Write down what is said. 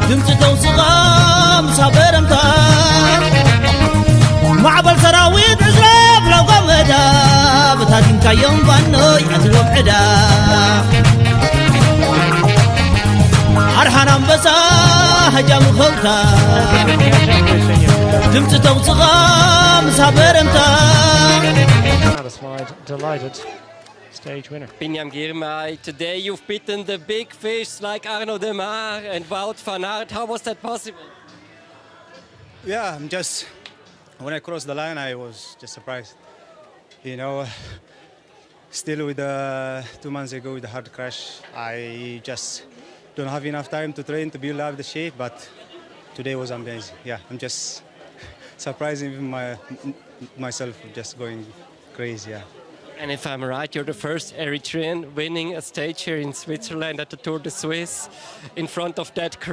ድምፂ ተውፅቐም ሳበረምታ ማዕበል ሰራዊት ዕዝረብ ለቆም ዕዳ ብታቲንካዮም ባኖይ ኣትዎም ዕዳ ኣርሓን ኣንበሳ ሃጃም ኸውታ ድምፂ ተውፅቐም ሳበረምታ Satisfied, delighted. Stage winner. Bini, today you've beaten the big fish like Arno de Maar and Wout van Aert. How was that possible? Yeah, when I crossed the line, I was just surprised. You know, still with 2 months ago with the hard crash, I just don't have enough time to train to build up the shape, but today was amazing. Yeah, I'm just surprising myself, just going crazy, yeah. And if I'm right, you're the first Eritrean winning a stage here in Switzerland at the Tour de Suisse in front of that crowd.